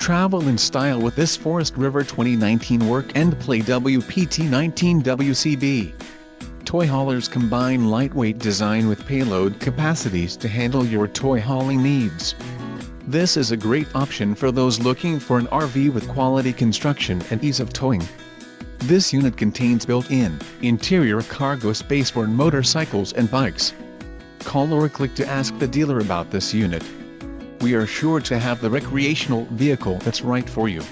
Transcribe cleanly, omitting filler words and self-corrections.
Travel in style with this Forest River 2019 Work and Play WPT19WCB. Toy haulers combine lightweight design with payload capacities to handle your toy hauling needs. This is a great option for those looking for an RV with quality construction and ease of towing. This unit contains built-in, interior cargo space for motorcycles and bikes. Call or click to ask the dealer about this unit. We are sure to have the recreational vehicle that's right for you.